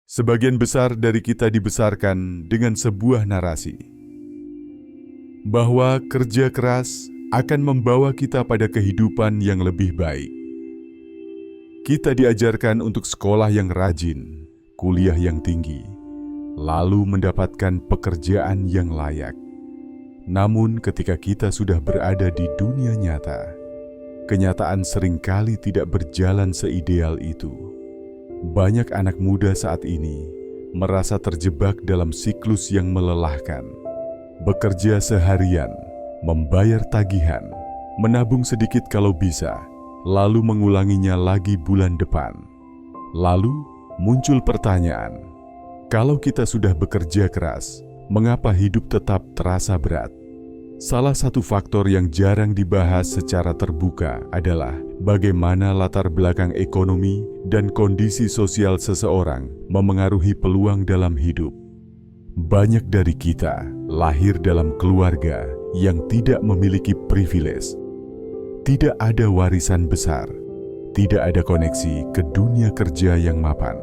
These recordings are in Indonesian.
Sebagian besar dari kita dibesarkan dengan sebuah narasi bahwa kerja keras akan membawa kita pada kehidupan yang lebih baik. Kita diajarkan untuk sekolah yang rajin, kuliah yang tinggi, lalu mendapatkan pekerjaan yang layak. Namun ketika kita sudah berada di dunia nyata, kenyataan seringkali tidak berjalan seideal itu. Banyak anak muda saat ini merasa terjebak dalam siklus yang melelahkan. Bekerja seharian, membayar tagihan, menabung sedikit kalau bisa, lalu mengulanginya lagi bulan depan. Lalu muncul pertanyaan, kalau kita sudah bekerja keras, mengapa hidup tetap terasa berat? Salah satu faktor yang jarang dibahas secara terbuka adalah bagaimana latar belakang ekonomi dan kondisi sosial seseorang memengaruhi peluang dalam hidup. Banyak dari kita lahir dalam keluarga yang tidak memiliki privilege. Tidak ada warisan besar, tidak ada koneksi ke dunia kerja yang mapan.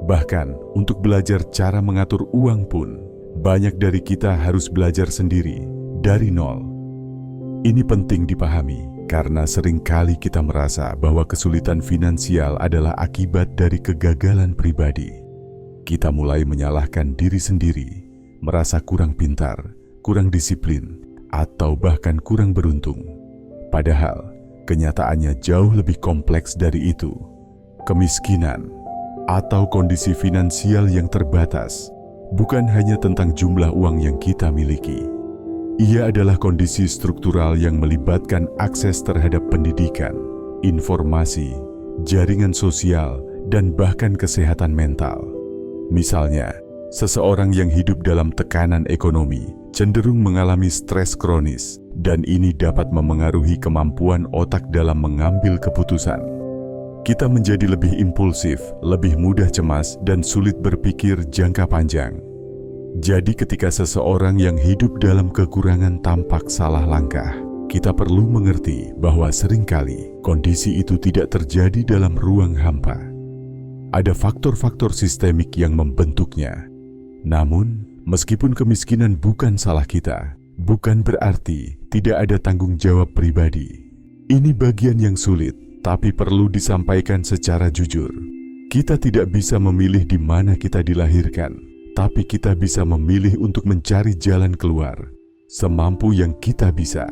Bahkan untuk belajar cara mengatur uang pun, banyak dari kita harus belajar sendiri dari nol. Ini penting dipahami karena seringkali kita merasa bahwa kesulitan finansial adalah akibat dari kegagalan pribadi. Kita mulai menyalahkan diri sendiri, merasa kurang pintar, kurang disiplin, atau bahkan kurang beruntung. Padahal kenyataannya jauh lebih kompleks dari itu. Kemiskinan atau kondisi finansial yang terbatas bukan hanya tentang jumlah uang yang kita miliki. Ia adalah kondisi struktural yang melibatkan akses terhadap pendidikan, informasi, jaringan sosial, dan bahkan kesehatan mental. Misalnya, seseorang yang hidup dalam tekanan ekonomi cenderung mengalami stres kronis, dan ini dapat memengaruhi kemampuan otak dalam mengambil keputusan. Kita menjadi lebih impulsif, lebih mudah cemas, dan sulit berpikir jangka panjang. Jadi ketika seseorang yang hidup dalam kekurangan tampak salah langkah, kita perlu mengerti bahwa seringkali kondisi itu tidak terjadi dalam ruang hampa. Ada faktor-faktor sistemik yang membentuknya. Namun, meskipun kemiskinan bukan salah kita, bukan berarti tidak ada tanggung jawab pribadi. Ini bagian yang sulit, tapi perlu disampaikan secara jujur. Kita tidak bisa memilih di mana kita dilahirkan, tapi kita bisa memilih untuk mencari jalan keluar semampu yang kita bisa.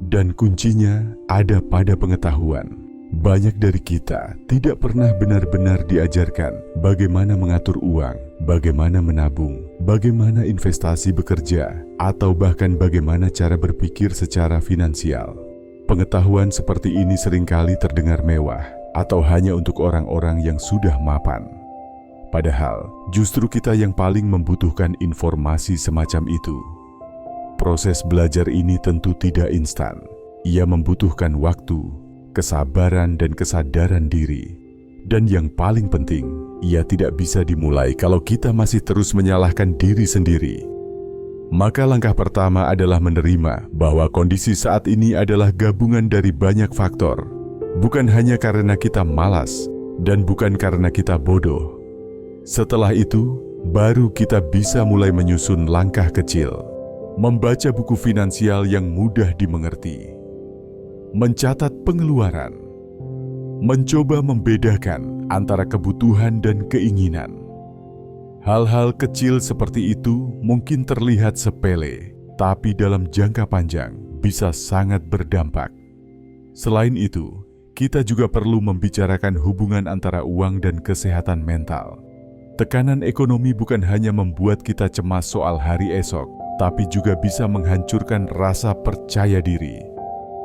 Dan kuncinya ada pada pengetahuan. Banyak dari kita tidak pernah benar-benar diajarkan bagaimana mengatur uang, bagaimana menabung, bagaimana investasi bekerja, atau bahkan bagaimana cara berpikir secara finansial. Pengetahuan seperti ini seringkali terdengar mewah atau hanya untuk orang-orang yang sudah mapan. Padahal, justru kita yang paling membutuhkan informasi semacam itu. Proses belajar ini tentu tidak instan. Ia membutuhkan waktu, kesabaran, dan kesadaran diri. Dan yang paling penting, ia tidak bisa dimulai kalau kita masih terus menyalahkan diri sendiri. Maka langkah pertama adalah menerima bahwa kondisi saat ini adalah gabungan dari banyak faktor. Bukan hanya karena kita malas, dan bukan karena kita bodoh. Setelah itu, baru kita bisa mulai menyusun langkah kecil, membaca buku finansial yang mudah dimengerti, mencatat pengeluaran, mencoba membedakan antara kebutuhan dan keinginan. Hal-hal kecil seperti itu mungkin terlihat sepele, tapi dalam jangka panjang bisa sangat berdampak. Selain itu, kita juga perlu membicarakan hubungan antara uang dan kesehatan mental. Tekanan ekonomi bukan hanya membuat kita cemas soal hari esok, tapi juga bisa menghancurkan rasa percaya diri.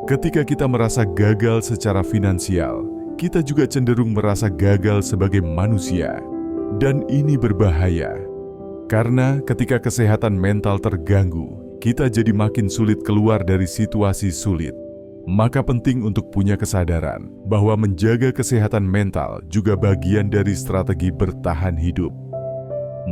Ketika kita merasa gagal secara finansial, kita juga cenderung merasa gagal sebagai manusia. Dan ini berbahaya, karena ketika kesehatan mental terganggu, kita jadi makin sulit keluar dari situasi sulit. Maka penting untuk punya kesadaran bahwa menjaga kesehatan mental juga bagian dari strategi bertahan hidup.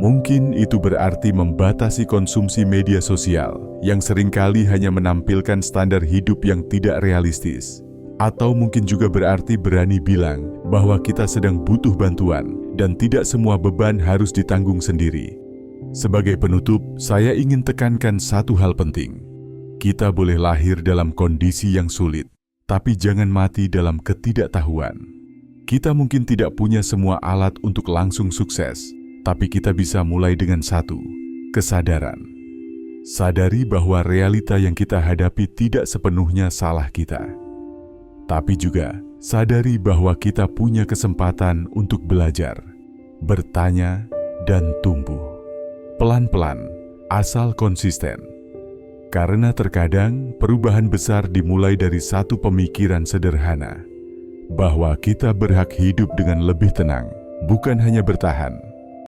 Mungkin itu berarti membatasi konsumsi media sosial yang seringkali hanya menampilkan standar hidup yang tidak realistis. Atau mungkin juga berarti berani bilang bahwa kita sedang butuh bantuan dan tidak semua beban harus ditanggung sendiri. Sebagai penutup, saya ingin tekankan satu hal penting. Kita boleh lahir dalam kondisi yang sulit, tapi jangan mati dalam ketidaktahuan. Kita mungkin tidak punya semua alat untuk langsung sukses, tapi kita bisa mulai dengan satu, kesadaran. Sadari bahwa realita yang kita hadapi tidak sepenuhnya salah kita. Tapi juga sadari bahwa kita punya kesempatan untuk belajar, bertanya, dan tumbuh. Pelan-pelan, asal konsisten. Karena terkadang perubahan besar dimulai dari satu pemikiran sederhana, bahwa kita berhak hidup dengan lebih tenang, bukan hanya bertahan.